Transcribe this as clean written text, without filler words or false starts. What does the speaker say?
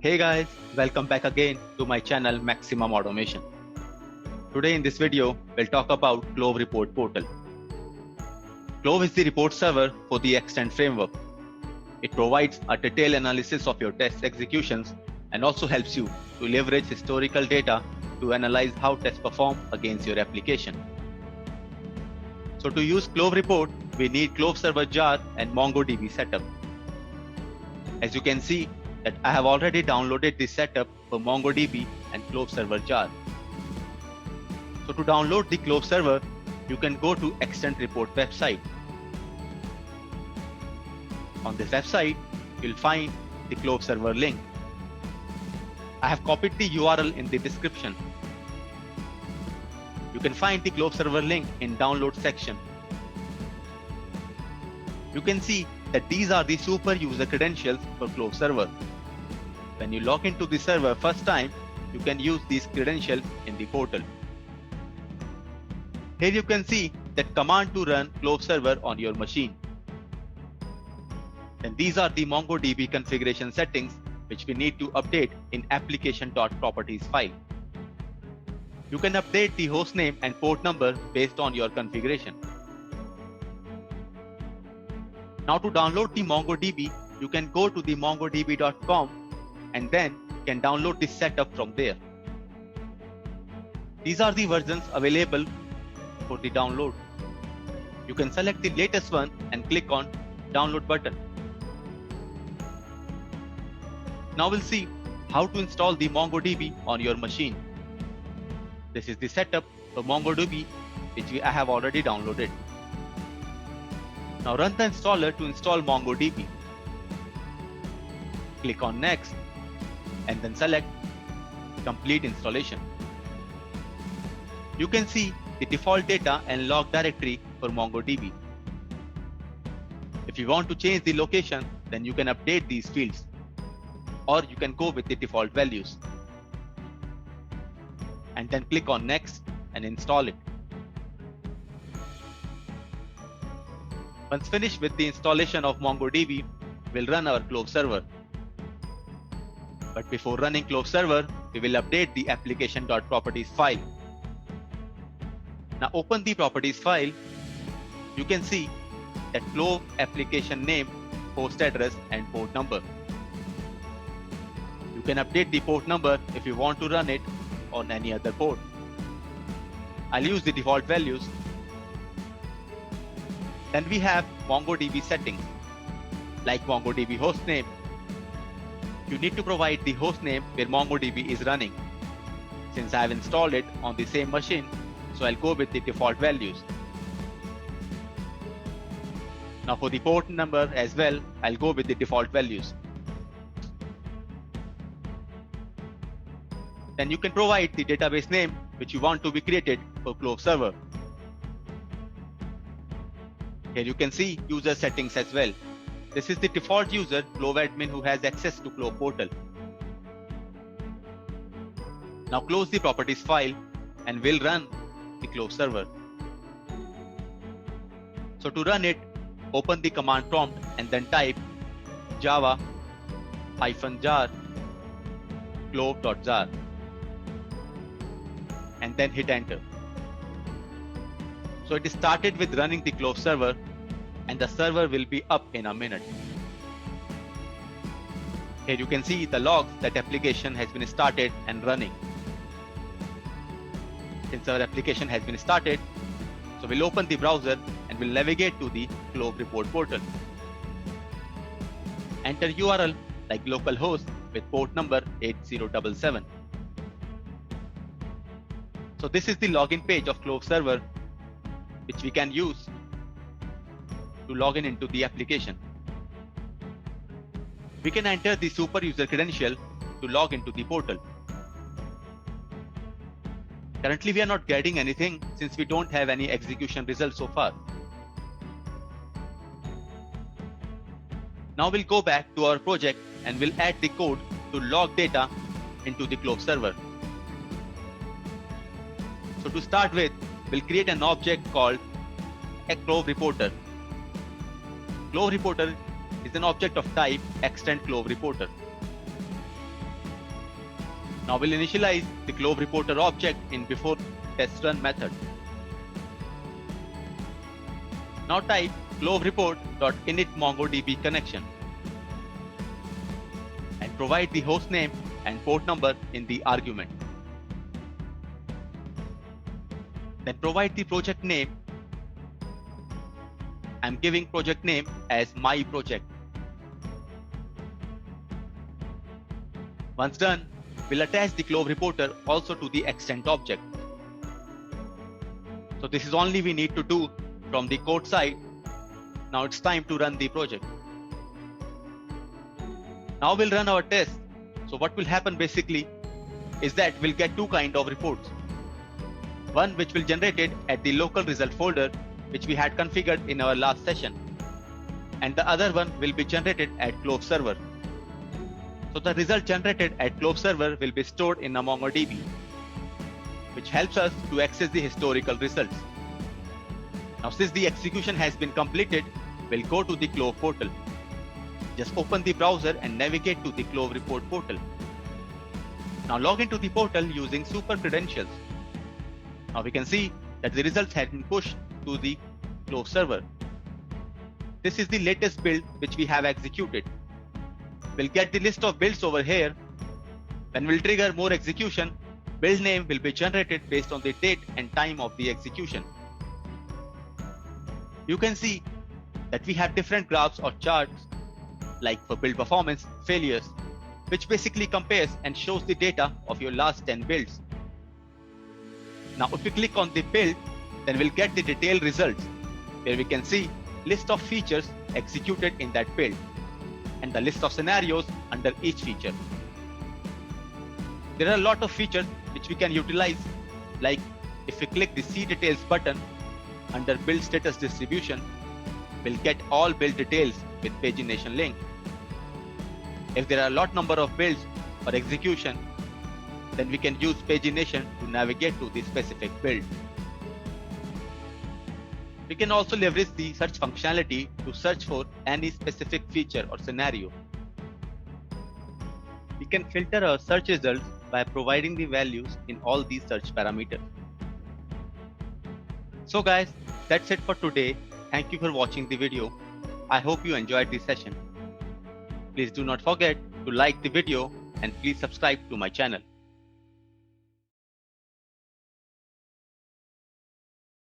Hey guys, welcome back again to my channel Maximum Automation. Today in this video, we'll talk about Clove Report Portal. Clove is the report server for the Extend framework. It provides a detailed analysis of your test executions and also helps you to leverage historical data to analyze how tests perform against your application. So to use Clove Report, we need Clove Server jar and MongoDB setup. As you can see, that I have already downloaded the setup for MongoDB and Clove Server jar. So to download the Clove Server, you can go to Extend Report website. On this website, you'll find the Clove Server link. I have copied the URL in the description. You can find the Clove Server link in download section. You can see that these are the super user credentials for Clove Server. When you log into the server first time, you can use these credentials in the portal. Here you can see that command to run Clove Server on your machine. And these are the MongoDB configuration settings which we need to update in application.properties file. You can update the hostname and port number based on your configuration. Now to download the MongoDB, you can go to the mongodb.com and then can download this setup from there. These are the versions available for the download. You can select the latest one and click on download button. Now we'll see how to install the MongoDB on your machine. This is the setup for MongoDB which I have already downloaded. Now run the installer to install MongoDB. Click on next and then select complete installation. You can see the default data and log directory for MongoDB. If you want to change the location, then you can update these fields, or you can go with the default values. And then click on next and install it. Once finished with the installation of MongoDB, we'll run our Clove Server. But before running Clove Server, we will update the application.properties file. Now open the properties file. You can see that Clove application name, host address and port number. You can update the port number if you want to run it on any other port. I'll use the default values. Then we have MongoDB settings, like MongoDB hostname. You need to provide the hostname where MongoDB is running. Since I have installed it on the same machine, so I'll go with the default values. Now for the port number as well, I'll go with the default values. Then you can provide the database name which you want to be created for Clove Server. Here you can see user settings as well. This is the default user, Clove admin, who has access to Clove portal. Now close the properties file and we'll run the Clove Server. So to run it, open the command prompt and then type java -jar clove.jar and then hit enter. So it started with running the Clove Server and the server will be up in a minute. Here you can see the logs that application has been started and running. Since our application has been started, so we'll open the browser and we'll navigate to the Clove Report portal. Enter URL like localhost with port number 8077. So this is the login page of Clove Server which we can use to log in into the application. We can enter the super user credential to log into the portal. Currently we are not getting anything since we don't have any execution results so far. Now we'll go back to our project and we'll add the code to log data into the Clove Server. So to start with, we'll create an object called a Clove Reporter. Clove Reporter is an object of type extend Clove Reporter. Now we'll initialize the Clove Reporter object in before test run method. Now type Clove report.init MongoDB connection and provide the host name and port number in the argument. Then provide the project name. I'm giving project name as my project. Once done, we'll attach the Clove Reporter also to the extent object. So this is only we need to do from the code side. Now it's time to run the project. Now we'll run our test. So what will happen basically is that we'll get two kind of reports. One which will generated at the local result folder which we had configured in our last session, and the other one will be generated at Clove server. So the result generated at Clove server will be stored in a MongoDB, which helps us to access the historical results. Now since the execution has been completed, we'll go to the Clove portal. Just open the browser and navigate to the Clove report portal. Now log into the portal using super credentials. Now we can see that the results have been pushed to the Clove server. This is the latest build which we have executed. We'll get the list of builds over here. When we'll trigger more execution, build name will be generated based on the date and time of the execution. You can see that we have different graphs or charts like for build performance, failures, which basically compares and shows the data of your last 10 builds. Now if we click on the build, then we'll get the detailed results where we can see list of features executed in that build and the list of scenarios under each feature. There are a lot of features which we can utilize, like if we click the see details button under build status distribution, we'll get all build details with pagination link. If there are a lot number of builds or execution, then we can use pagination to navigate to the specific build. We can also leverage the search functionality to search for any specific feature or scenario. We can filter our search results by providing the values in all these search parameters. So guys, that's it for today. Thank you for watching the video. I hope you enjoyed this session. Please do not forget to like the video and please subscribe to my channel.